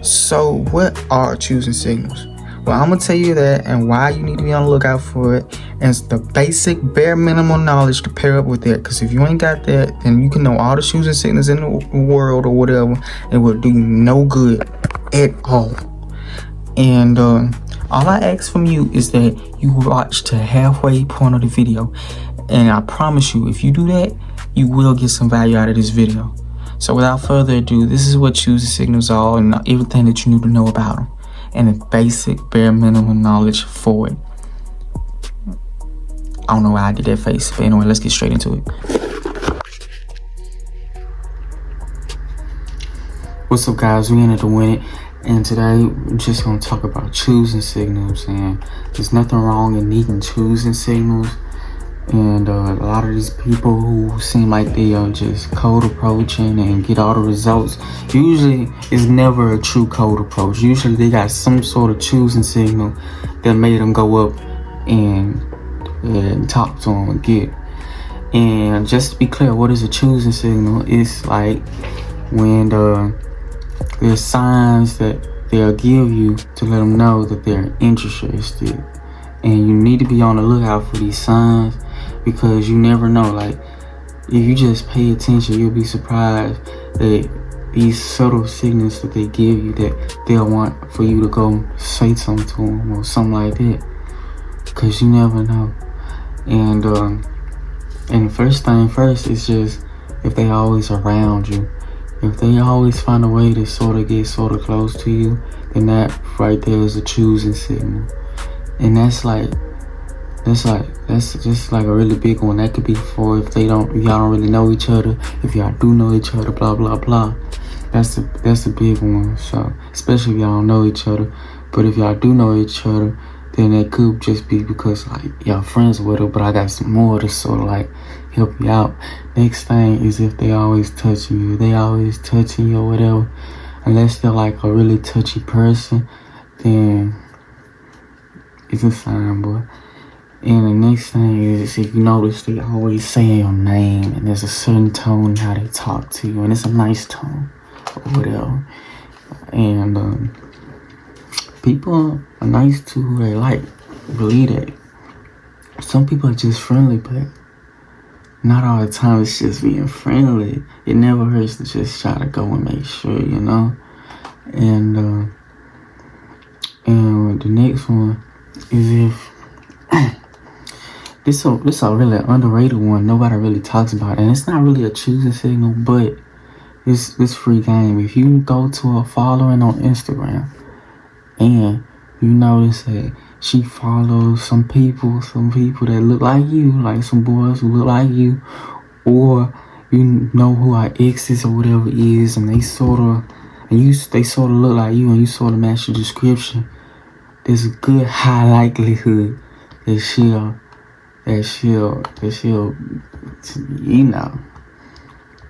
So what are choosing signals? Well, I'm gonna tell you that and why you need to be on the lookout for it, and it's the basic bare minimum knowledge to pair up with that. Because if you ain't got that, then you can know all the choosing signals in the world or whatever, and it will do you no good at all. And all I ask from you is that you watch to halfway point of the video, and I promise you, if you do that, you will get some value out of this video. So without further ado, this is what choosing signals are and everything that you need to know about them, and the basic bare minimum knowledge for it. I don't know why I did that face, but anyway, let's get straight into it. What's up, guys? We ended to win it, and today we're just gonna talk about choosing signals. And there's nothing wrong in needing choosing signals. And a lot of these people who seem like they are just cold approaching and get all the results, usually it's never a true cold approach. Usually they got some sort of choosing signal that made them go up and talk to them and get. And just to be clear, what is a choosing signal? It's like when there's signs that they'll give you to let them know that they're interested. And you need to be on the lookout for these signs, because you never know. Like, if you just pay attention, you'll be surprised that these subtle signals that they give you, that they'll want for you to go say something to them or something like that, because you never know. And first thing first is just if they always around you. If they always find a way to sort of get sort of close to you, then that right there is a choosing signal. And that's just like a really big one. That could be for if y'all don't really know each other, if y'all do know each other, blah blah blah. That's a big one. So especially if y'all don't know each other. But if y'all do know each other, then it could just be because like y'all friends with her, but I got some more to sort of like help you out. Next thing is if they always touching you. They always touching you or whatever. Unless they're like a really touchy person, then it's a sign, boy. And the next thing is if you notice they always saying your name and there's a certain tone how they talk to you, and it's a nice tone or whatever. And people are nice to who they like. Believe that. Some people are just friendly, but not all the time. It's just being friendly. It never hurts to just try to go and make sure, you know. And the next one is if this a really underrated one. Nobody really talks about it, and it's not really a choosing signal, but it's free game. If you go to a following on Instagram and you notice that she follows some people that look like you, like some boys who look like you, or you know who our exes or whatever is, and they sort of look like you and you sort of match the description, there's a good high likelihood that she'll, you know.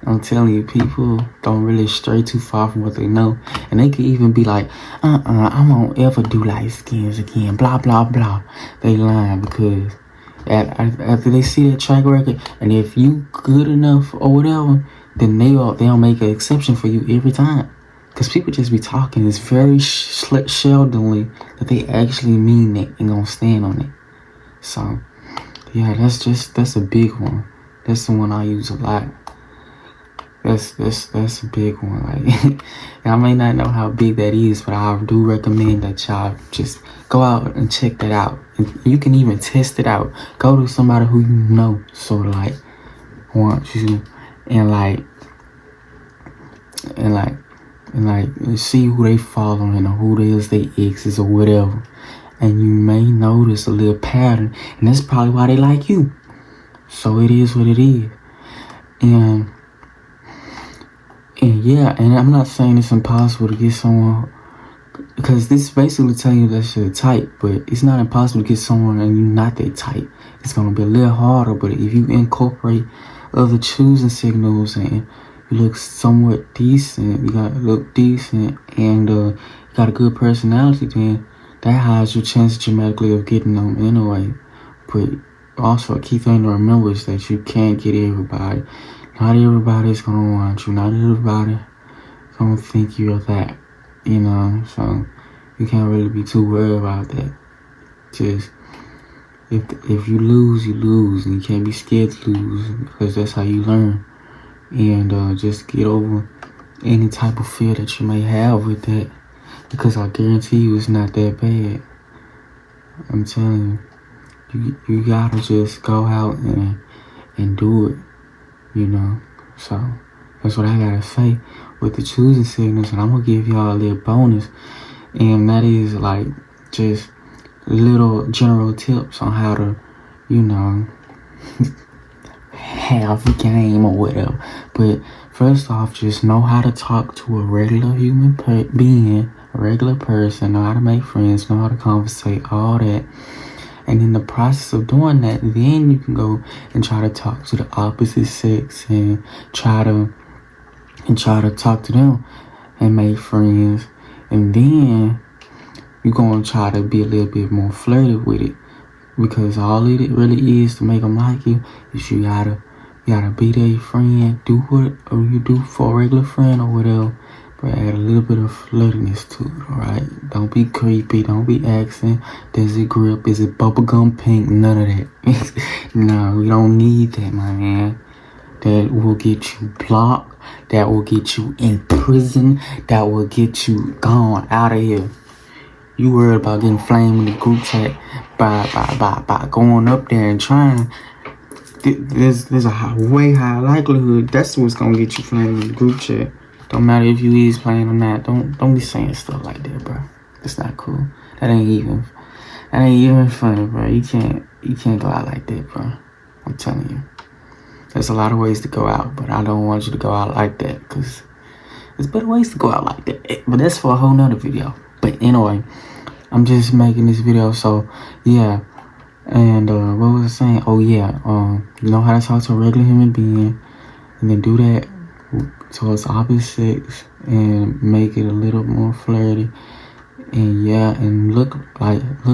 I'm telling you, people don't really stray too far from what they know. And they could even be like, I won't ever do light skins again, blah, blah, blah. They lying, because after they see that track record, and if you good enough or whatever, then they'll make an exception for you every time. Because people just be talking. It's very seldomly that they actually mean it and gonna stand on it. So, yeah, that's a big one. That's the one I use a lot. That's a big one. Like, I may not know how big that is, but I do recommend that y'all just go out and check that out. And you can even test it out. Go to somebody who you know sort of like wants you, and see who they following or who it is they exes or whatever. And you may notice a little pattern, and that's probably why they like you. So it is what it is. And yeah, and I'm not saying it's impossible to get someone, because this is basically telling you that you're type, but it's not impossible to get someone and you're not that type. It's gonna be a little harder, but if you incorporate other choosing signals and you look somewhat decent, you gotta look decent, and you got a good personality, then that hides your chance dramatically of getting them anyway. But also a key thing to remember is that you can't get everybody. Not everybody's gonna want you. Not everybody gonna think you're that. you know, so you can't really be too worried about that. Just, if you lose, you lose, and you can't be scared to lose, because that's how you learn. And just get over any type of fear that you may have with that, because I guarantee you it's not that bad. I'm telling you gotta just go out and do it, you know. So that's what I gotta say with the choosing signals, and I'm gonna give y'all a little bonus, and that is like just little general tips on how to, you know, have a game or whatever. But first off, just know how to talk to a regular human being, a regular person, know how to make friends, know how to conversate, all that. And in the process of doing that, then you can go and try to talk to the opposite sex and try to talk to them and make friends. And then you're going to try to be a little bit more flirty with it, because all it really is to make them like you is you gotta be their friend, do what you do for a regular friend or whatever, but add a little bit of flirtiness to it, alright? Don't be creepy, don't be asking, does it grip, is it bubblegum pink, none of that. No, we don't need that, my man. That will get you blocked, that will get you in prison, that will get you gone out of here. You worried about getting flamed in the group chat by going up there and trying. There's a way high likelihood that's what's gonna get you flamed in the group chat. Don't matter if you is playing or not. Don't be saying stuff like that, bro. It's not cool. That ain't even funny, bro. You can't go out like that, bro. I'm telling you. There's a lot of ways to go out, but I don't want you to go out like that, because there's better ways to go out like that. But that's for a whole nother video. But anyway, I'm just making this video, so yeah. And what was I saying? Oh yeah, you know how to talk to a regular human being, and then do that towards opposite sex and make it a little more flirty. And yeah, and look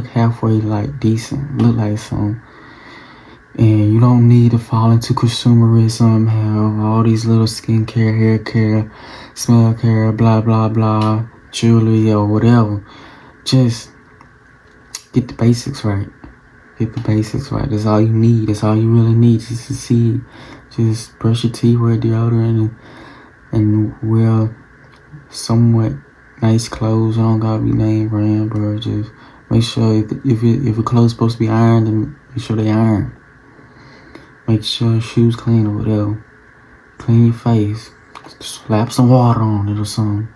halfway like decent, look like something. And you don't need to fall into consumerism, have all these little skincare, hair care, smell care, blah blah blah, jewelry or whatever. Just get the basics right. Get the basics right. That's all you need. That's all you really need to succeed. Just brush your teeth, wear deodorant, and wear somewhat nice clothes. I don't gotta be name brand, bro. Just make sure if a clothes supposed to be ironed, then make sure they iron. Make sure your shoes clean or whatever. Clean your face. Slap some water on it or something.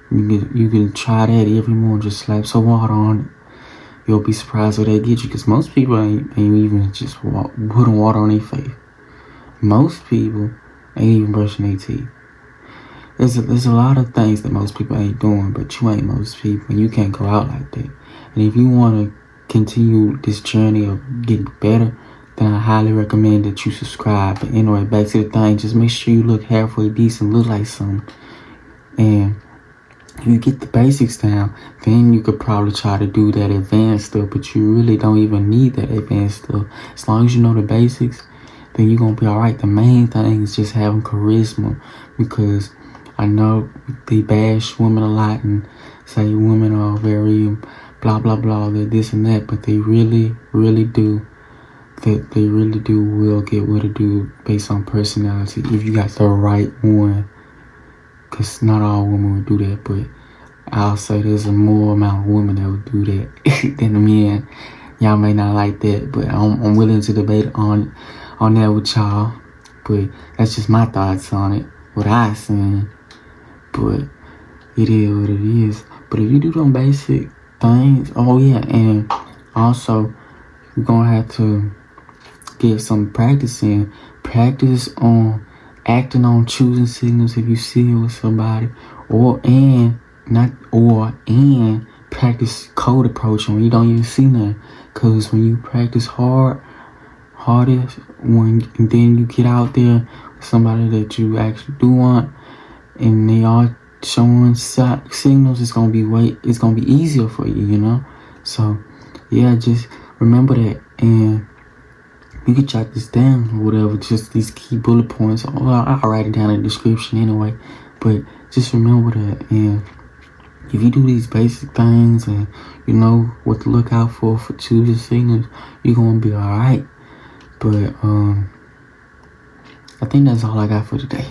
You can try that every morning. Just slap some water on it. You'll be surprised what they get you, because most people ain't even just putting water on their face. Most people ain't even brushing their teeth. There's a lot of things that most people ain't doing, but you ain't most people, and you can't go out like that. And if you want to continue this journey of getting better, then I highly recommend that you subscribe. But anyway, back to the thing, just make sure you look halfway decent, look like something. And you get the basics down, then you could probably try to do that advanced stuff, but you really don't even need that advanced stuff. As long as you know the basics, then you're going to be alright. The main thing is just having charisma, because I know they bash women a lot and say women are very blah blah blah, they're this and that, but they really do. They really do will get what it do based on personality, if you got the right one. Because not all women would do that, but I'll say there's a more amount of women that would do that than the men. Y'all may not like that, but I'm willing to debate on that with y'all. But that's just my thoughts on it, what I seen. But it is what it is. But if you do them basic things, oh yeah, and also you're gonna have to get some practice in. Practice on acting on choosing signals if you see it with somebody, and practice cold approach when you don't even see nothing. Because when you practice hardest, and then you get out there with somebody that you actually do want, and they are showing signals, it's gonna be easier for you, you know. So yeah, just remember that, and you can jot this down or whatever, just these key bullet points. Well, I'll write it down in the description anyway, but just remember that, and if you do these basic things and you know what to look out for choosing signals, you're gonna be alright. But I think that's all I got for today.